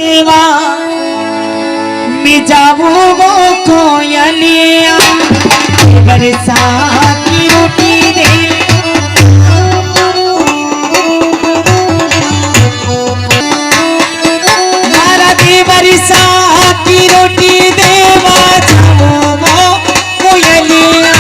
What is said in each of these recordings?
देवा मैं जाऊँ वो कोयलिया बरसा की रोटी दे मारा दे बरसा की रोटी देवा जाऊँ वो कोयलिया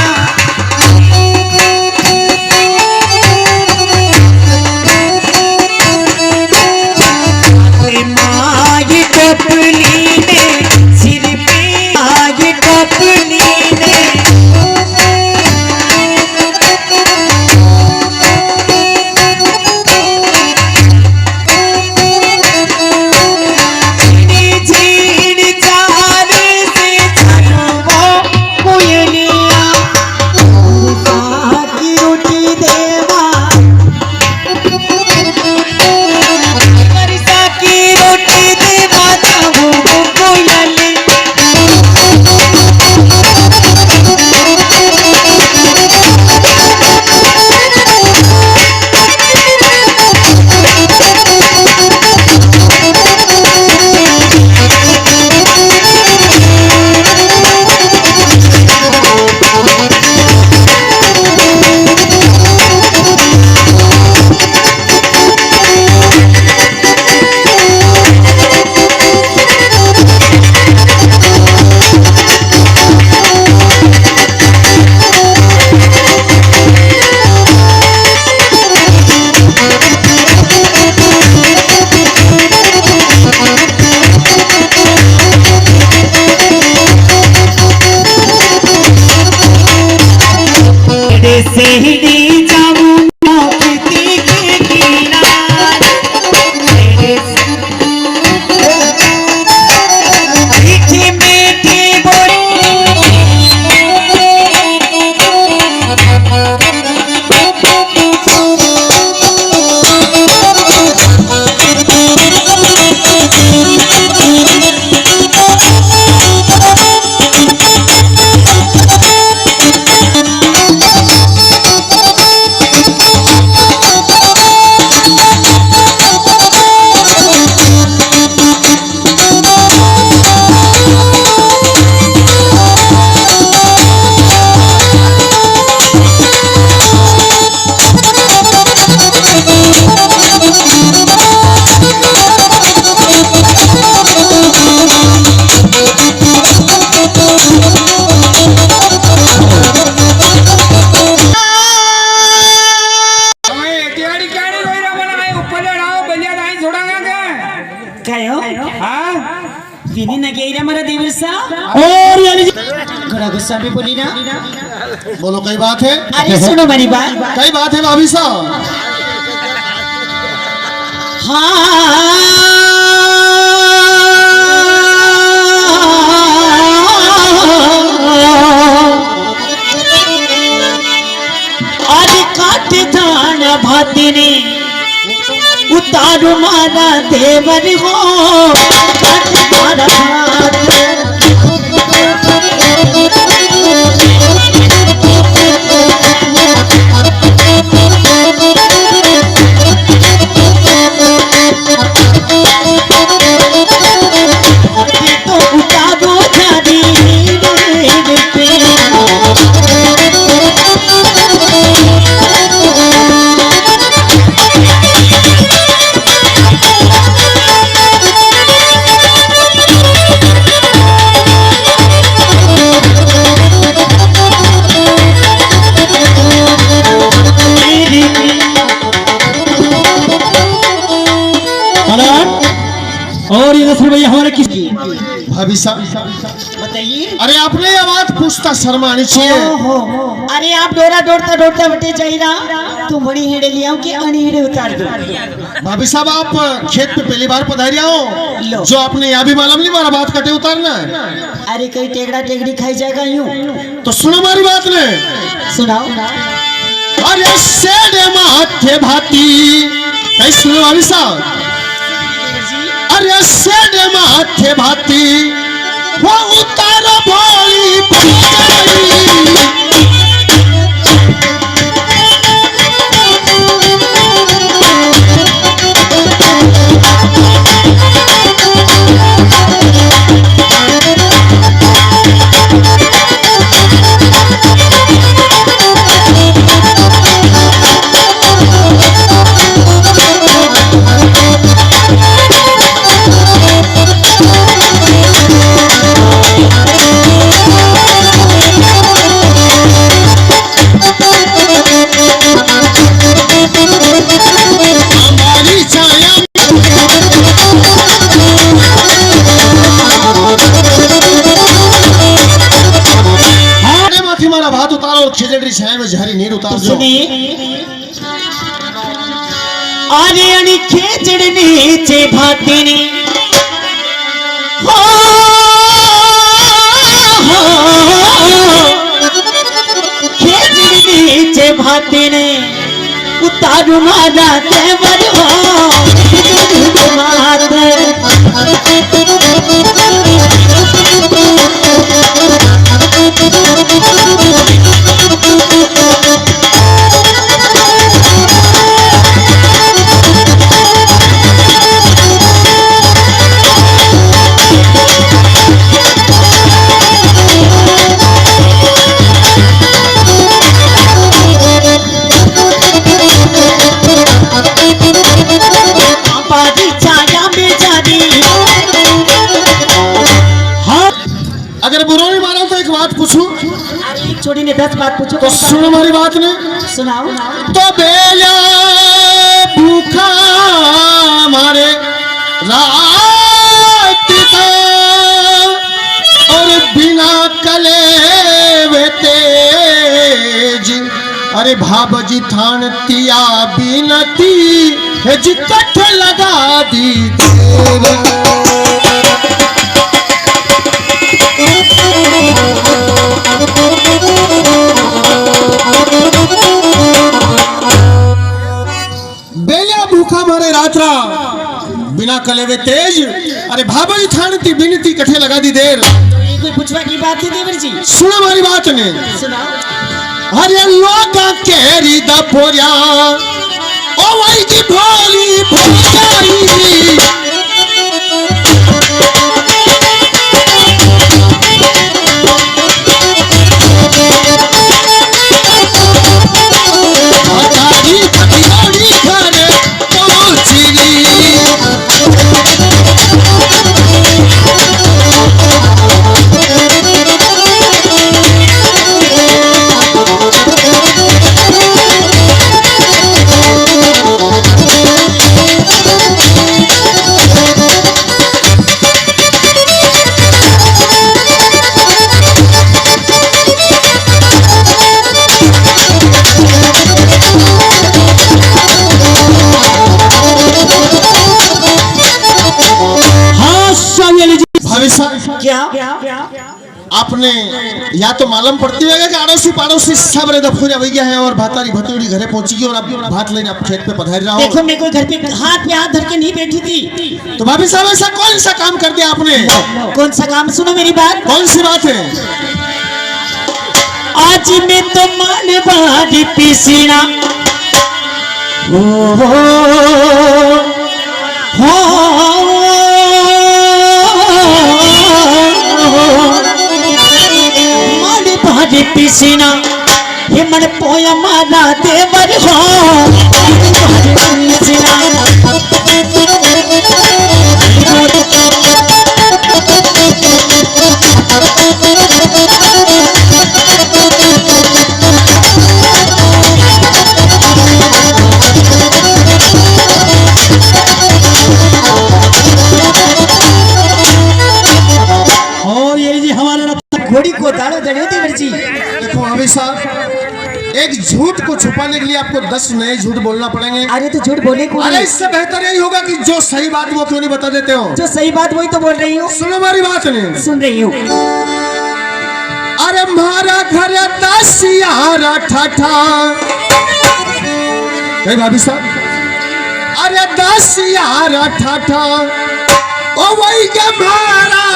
सेहरी जाऊँ खेती के किनारे मीठी मीठी बोली गुस्सा भी बोली ना। बोलो कई बात है। अरे सुनो मेरी बात। कई बात है भाभी साहब। हाँ आज काट धान भाती ने उतारू मारा देवर हो काट मारा और ये दस भैया हमारे किसकी भाभी साहब बताइए। अरे आपने ये बात पूछता शर्मानी चाहिए। अरे आप डोरा डोरता डोरता बटे चाहिए तुम बड़ी हेड़े लिया कि अनी हेड़े उतार दो। भाभी साहब आप खेत पे पहली बार पधारिया हो जो आपने यहाँ भी मालूम नहीं मारा बात कटे उतारना है। अरे कहीं टेकड़ा टेकड़ी खाई जाएगा यूं तो सुनो हमारी बात ने सुनाओ। अरे सेडे माथे भाती कहीं सुनो भाभी साहब। अरे सेडे माथे भाती वो उतार भोली पचाई खिजड़ी छाए में झारी नीर उतार जो सुनिए अरे अणी खेचड़ नीचे भाती ने खेचड़ नीचे भाती ने उतारू मारा तेवर हो अगर बुरा नहीं मारा तो एक बात पूछूं छोड़ी ने 10 बात पूछो तो सुनो हमारी बात ने सुनाओ तो बेला भूखा मारे रात का और बिना कले वे तेज अरे भाबजी थान तिया बिनती है जी कठ लगा दी बेलिया भूखा मारे रात्रा बिना कलेवे तेज अरे भाभी थान ती बिनती कठे लगा दी देर कोई पूछवा की बात है देवर जी सुनो हमारी बात ने सुनाओ अरे लोगा केरी द पोरिया ओ वही की भोली भोली क्या आपने या तो मालूम पड़ती है कि अड़ोसी पड़ोसी सब रे दफूरिया भैया है और भातारी भतोड़ी घरे पहुंची गई और अब भात लेने आप खेत पे पधार रहा हो देखो मैं कोई घर पे हाथ धर के नहीं बैठी थी तो भाभी साहब ऐसा कौन सा काम कर दिया आपने कौन सा काम सुनो मेरी बात कौन सी बात है आज मैं तो मान बाड़ी पीसीना पीसीना ये मन पोया माला देवर हो और ये जी हमारा घोड़ी को दाड़ो दड़े देवर जी देखो भाभी साहब एक झूठ को छुपाने के लिए आपको 10 नए झूठ बोलना पड़ेंगे अरे तो झूठ बोले को अरे इससे बेहतर यही होगा कि जो सही बात वो क्यों नहीं बता देते हो जो सही बात वही तो बोल रही हूँ सुनो हमारी बात नहीं सुन रही हूँ अरे मारा घर 10 यारा ठाठा भाभी साहब अरे 10 यारा ठाठा ओ वही के मारा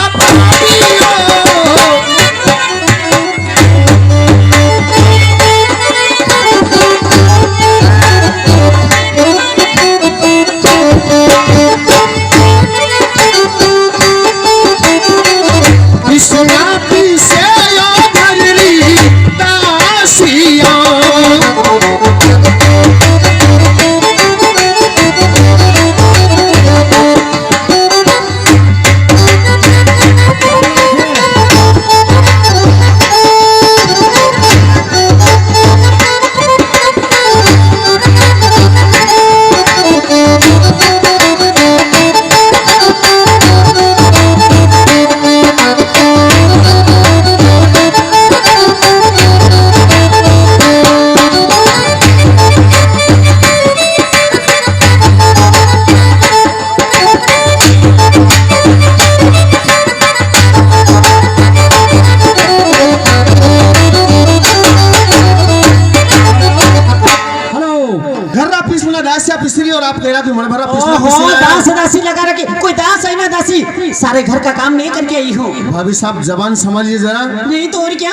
दासी लगा रखे, कोई दास है ना दासी, सारे घर का काम नहीं करके आई हूँ। भाभी साहब जबान संभालिए जरा, नहीं तो और क्या,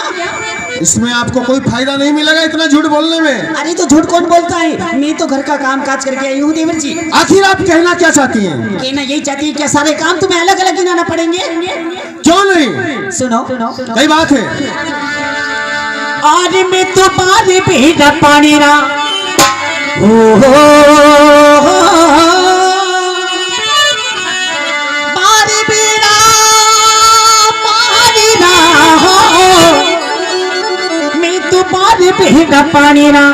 इसमें आपको कोई फायदा नहीं मिलेगा इतना झूठ बोलने में। अरे तो झूठ कौन बोलता है, मैं तो घर का काम काज करके आई हूँ देवर जी। आखिर आप कहना क्या चाहती हैं? कहना यही चाहती है क्या सारे काम तुम्हें अलग अलग गिनाना पड़ेंगे? क्यों नहीं, सुनो कई बात है। आज मैं तुम्हारे बेटा पानी रा पानी बेड़ा पानी रा, मैं तुम्हारे बेटा पानी रा,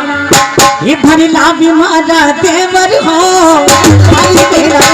ये भरला बीमारा देवर हो पानी बेड़ा।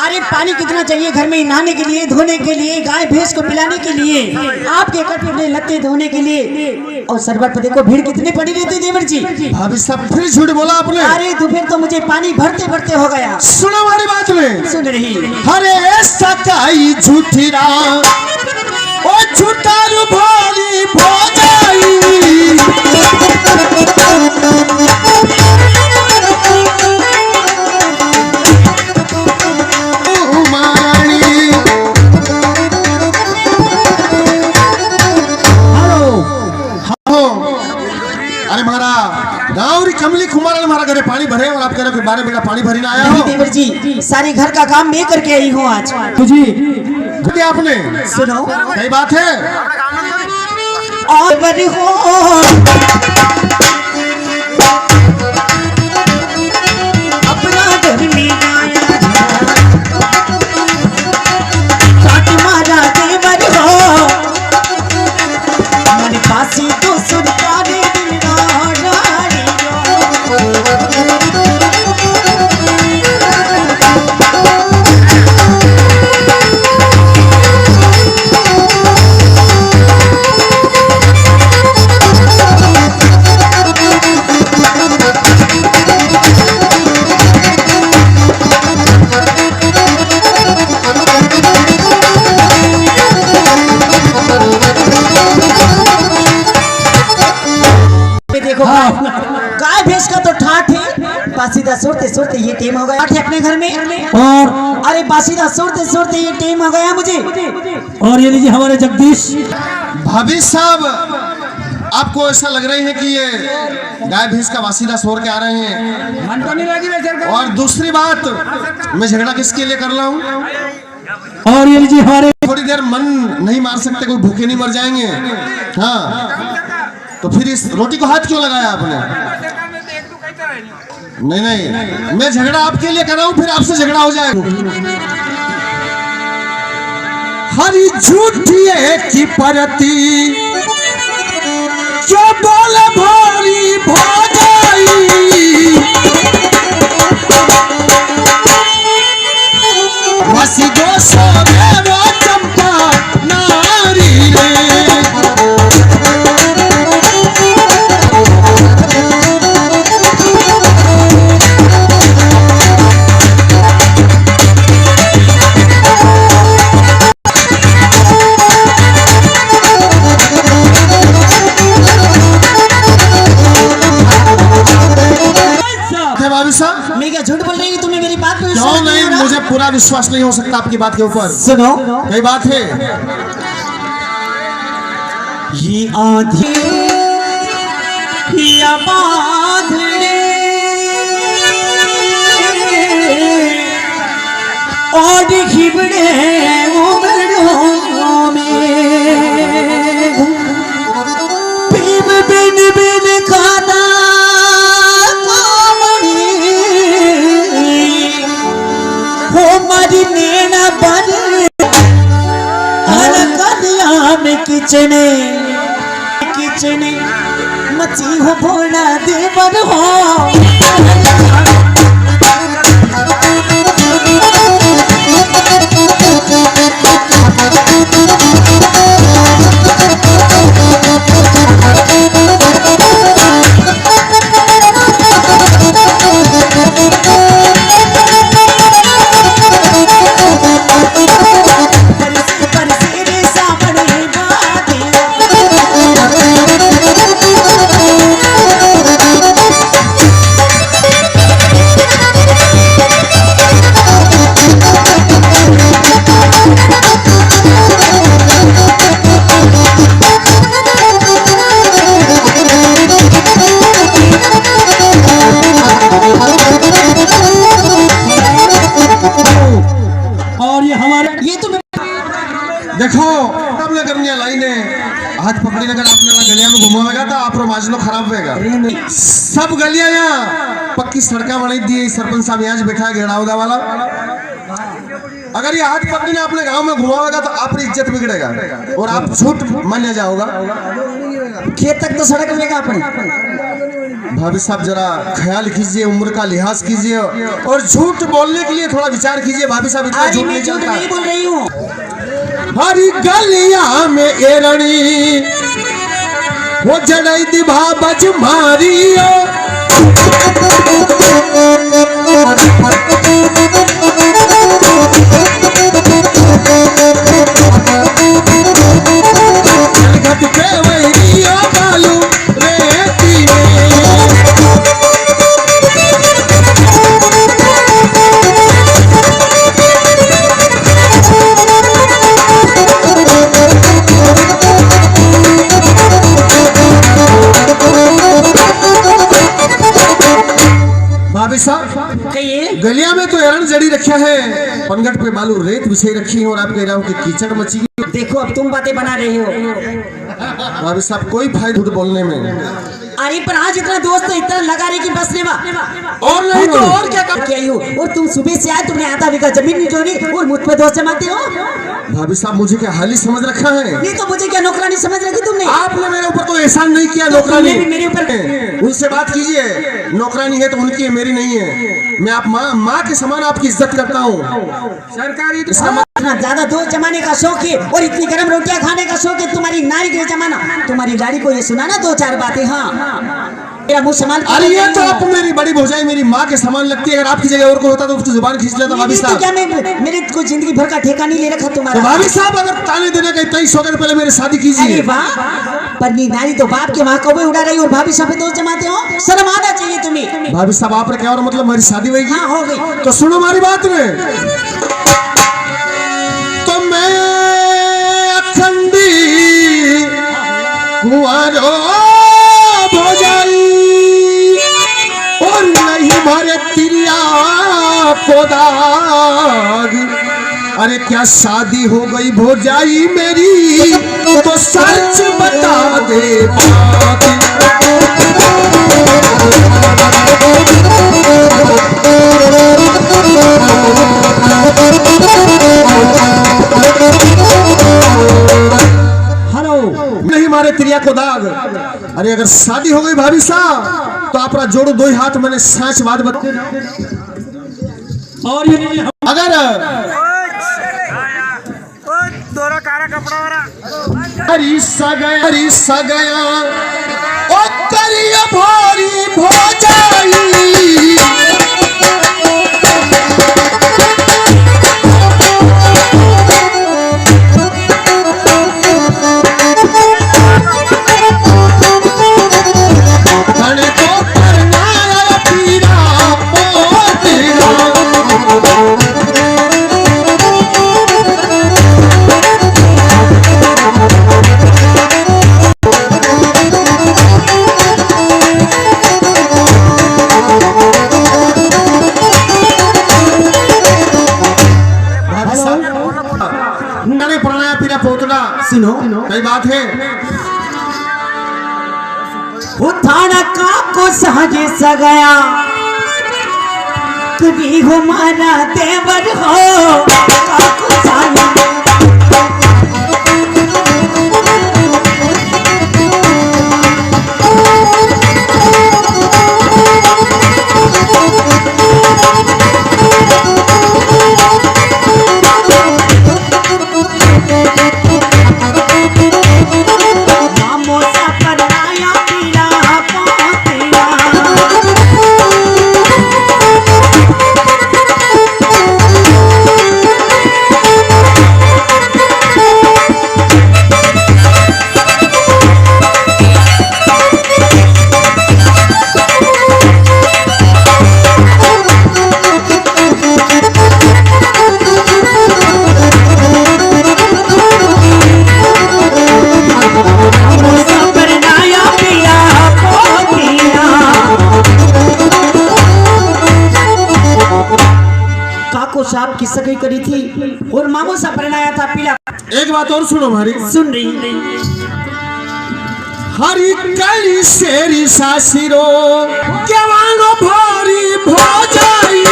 अरे पानी कितना चाहिए घर में, नहाने के लिए, धोने के लिए, गाय भैंस को पिलाने के लिए, आपके कपड़े लत्ते धोने के लिए, और सरबत पर देखो भीड़ कितनी पड़ी रहती है देवर जी। भाभी साहब फिर झूठ बोला आपने। अरे दोपहर तो मुझे पानी भरते भरते हो गया। सुनो हमारी बात में, सुन रही। अरे सताई झूठी रा ओ झूठारू भोली भोजाई, कमली कुमार हमारा घरे पानी भरे और आप कह रहे हो कि 12 बेटा पानी भरी ना आया हो। देवर जी सारे घर का काम मैं करके आई हूँ आज। जी आपने सुनो कई बात है। और बड़ी हो अपना घर में मारा देवर हो मन पासी तो सुरकारे गाय भैंस का तो ठाठ है। बासीदा सुरते सुरते ये टेम हो गया अपने घर में, और अरे बासीदा सुरते सुरते ये टेम हो गया मुझे। और ये लीजिए हमारे जगदीश भाभी साहब, आपको ऐसा लग रही है कि ये गाय भैंस का वासीदा सोर के आ रहे हैं? मन तो नहीं लगी। और दूसरी बात, मैं झगड़ा किसके लिए कर रहा हूँ? और ये लीजिए हमारे, थोड़ी देर मन नहीं मार सकते, कोई भूखे नहीं मर जाएंगे। हाँ तो फिर इस रोटी को हाथ क्यों लगाया आपने? नहीं, मैं झगड़ा आपके लिए कर रहा हूं, फिर आपसे झगड़ा हो जाएगा। हरी झूठी की परती जो बोले भोली भोजाई, वसी गो सोने वो चंपा नारी रे। मैं क्या झूठ बोल रही हूँ? तुम्हें मेरी बात पे क्यों नहीं? मुझे पूरा विश्वास नहीं हो सकता आपकी बात के ऊपर। सुनो कई बात है। ये आंधी या बादले और घिबड़े उमड़ों में बिन बिन बिन खादा में किचने किचने मची हो भोला देवर हो। देखो आपने करनी लाइने हाथ पकड़ी अगर आपने गलिया में घुमावेगा तो आप माजलो खराब होगा। सब गलियां यहाँ पक्की सड़का बनाई दी सरपंच साहब यहाँ बैठा है घेरावदा वाला। अगर ये हाथ पकड़ी ने अपने गांव में घुमावेगा तो आपकी इज्जत बिगड़ेगा और आप झूठ मान्या जाओगा। खेत तक तो सड़क लेगा अपने। भाभी साहब जरा ख्याल कीजिए, उम्र का लिहाज कीजिए और झूठ बोलने के लिए थोड़ा विचार कीजिए। भाभी साहब इतना झूठ नहीं चलता। नहीं बोल रही हूँ। हरी गलिया में एरणी वो जड़ई दिभा बज मारियो घट पे वैरियो बालू रेती भाभी साहब कहिए। गलिया में तो एरण जड़ी रखा है, पनघट पे बालू रेत बिछाई रखी है और आप कह रहा हूँ कि कीचड़ मची। देखो अब तुम बातें बना रहे हो। भाभी साहब कोई फायदा झूठ बोलने में। अरे पर आज इतना दोस्त इतना लगा रहे कि बस लेवा और नहीं तो और क्या क्या हो। और तुम सुबह से आए तुमने आधा बीघा जमीन नहीं जोड़ी और मुझ पे दोस्त जमाते हो। भाभी साहब मुझे क्या हाली समझ रखा है? नहीं तो मुझे क्या नौकरानी समझ रखी तुमने? आपने मेरे ऊपर तो एहसान नहीं किया। नौकरानी भी मेरे ऊपर। उनसे बात कीजिए, नौकरानी है तो उनकी है, मेरी नहीं है। मैं आप माँ के समान आपकी इज्जत करता हूँ। सरकारी इतना ज्यादा दोस्त जमाने का शौक है और इतनी गर्म रोटियां खाने का शौक है तुम्हारी नारी के जमाना। तुम्हारी लाड़ी को ये सुनाना दो चार बातें। हाँ मेरा मुंह संभाल। अरे ये तो आप मेरी बड़ी भौजाई मेरी माँ के समान लगती है। अगर आपकी जगह और को होता तो उसकी जुबान खींच लेता। भाभी साहब क्या मैं मेरे को जिंदगी भर का ठेका नहीं ले रखा तुम्हारा। तो भाभी साहब अगर ताने देने का इतना ही शौक है पहले मेरी शादी कीजिए। वाह पर नारी तो बाप के वहां कौवे उड़ा रही और भाभी साहब दोस्त जमाते हो। शर्म आना चाहिए तुम्हें। भाभी साहब आप क्या और मतलब मेरी शादी होगी? हाँ हो गई। तो सुनो हमारी बात में। तो मैं अखंडी कुंवारो भौजाई और नहीं मारे तिरिया को दाग। अरे क्या शादी हो गई भौजाई मेरी तो सच बता दे बात। हेलो नहीं मारे तिरिया को दाग। अरे अगर शादी हो गई भाभी साहब तो आप जोड़ो दो ही हाथ मैंने सच बात बता। और ये अगर हरी सा गया ओ करिया भारी भौजाई। सुनो कई बात है। वो थाना का को सहजे सगया कभी हो मारा देवर हो काको साला। आपकी सगाई करी थी और मामू सा परिणाया था पीला। एक बात और सुनो हमारी, सुन रही। हरी कली शेरी सासिरो जवानो भरी भोजाई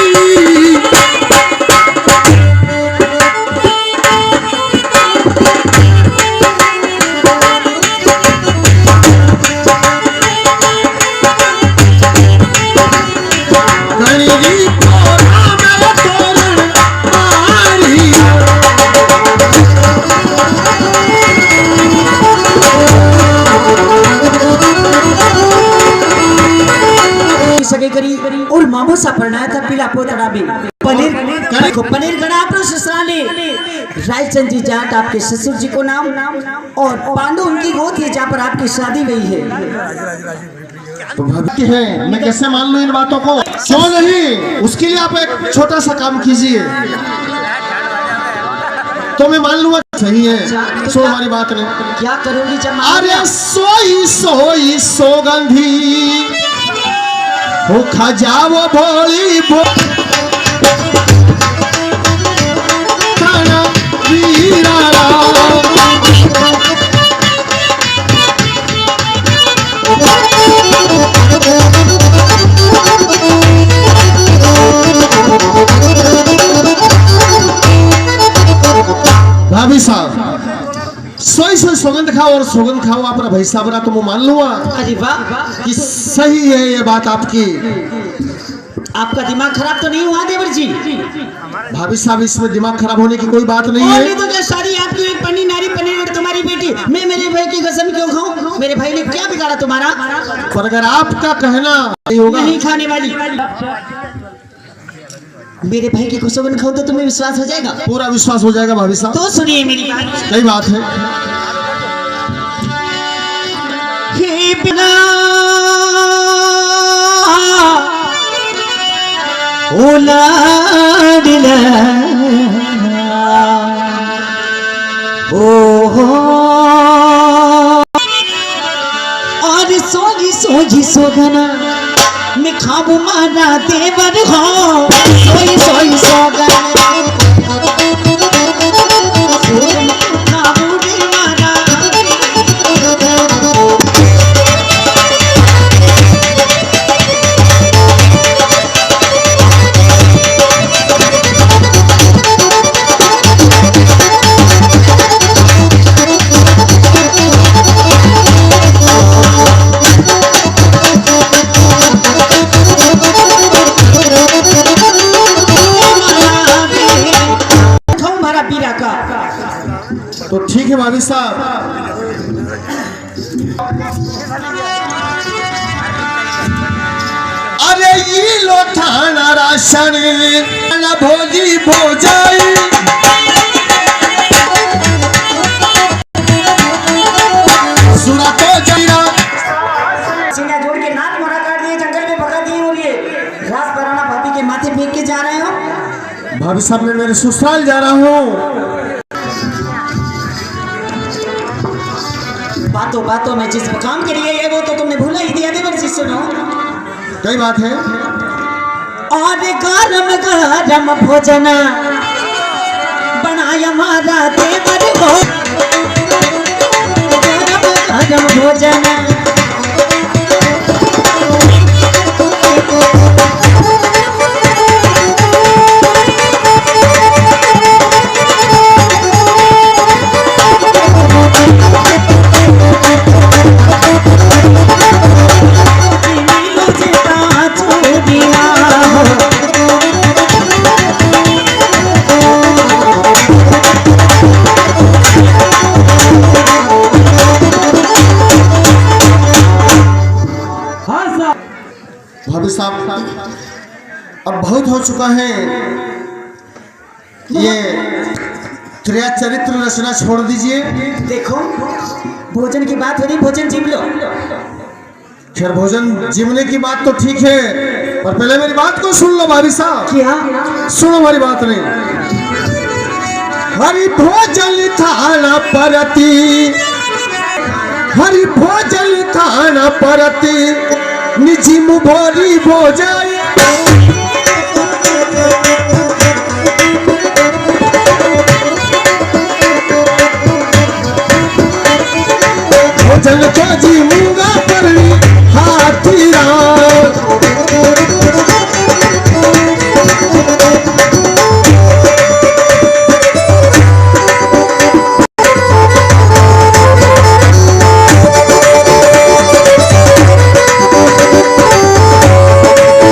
सगाई करी और मामू सा परिणाया था पीला पोतड़ा में। पनीर गड़ा आप ससुराले रायचंद जी जाट आपके ससुर जी को नाम और पांडु उनकी गोद है जहाँ पर आपकी शादी हुई है। तो भाभी है, मैं कैसे मान लूं इन बातों को? क्यों नहीं? उसके लिए आप एक छोटा सा काम कीजिए तो मैं मान लूंगा सही है। सो हमारी बात नहीं, क्या करोगी जब? अरे सोई सोई सौगंधी हो खजाओ भोली भाभी साहब सोई सोई सौगंध खाओ और सौगंध खाओ अपना भाई साहब तो मैं मान लूंगा। अरे वाह, कि सही है ये बात आपकी। आपका दिमाग खराब तो नहीं हुआ देवर जी? भाभी साहब इसमें दिमाग खराब होने की कोई बात नहीं है। तो क्या शादी आपकी एक पन्नी नारी पनीर और तुम्हारी बेटी, मैं मेरे भाई की कसम क्यों खाऊं? मेरे भाई ने क्या बिगाड़ा तुम्हारा? पर अगर आपका कहना नहीं होगा, नहीं खाने वाली मेरे भाई की कसम खाओ तो तुम्हें विश्वास हो जाएगा? पूरा विश्वास हो जाएगा भाभी साहब। तो सुनिए मेरी बात। सही बात है। हे बिना ओलाडिला ओ और सोगी सोगी सोगना मैं खाबू मारा देवर हो सोई सोई सोगना तो ठीक है भाभी साहब। अरे ये लो थाना राशन ना भोजी भोजाई सुना तो जरा सीना जोड़ के नाक मोड़ा काट दिए, जंगल में भगा दिए और ये रास बराना भाभी के माथे फेंक के जा रहे हो। भाभी साहब मैं मेरे ससुराल जा रहा हूँ। बातों बातों में जिस काम के लिए है वो तो तुमने भूला ही दिया देवर जी। सुनो कई बात है। और गरम गरम भोजन बनाया हमारा देवर हो, गरम गरम भोजन भाभी साहब अब बहुत हो चुका है, ये क्रिया चरित्र रचना छोड़ दीजिए। देखो भोजन की बात हो रही, भोजन जीव लो। खैर भोजन जीवने की बात तो ठीक है, पर पहले मेरी बात को सुन लो भाभी साहब। क्या सुनो हमारी बात नहीं। हरि भोजन थाना परती, हरि भोजन थाना परती निजी मुभोरी भोजाई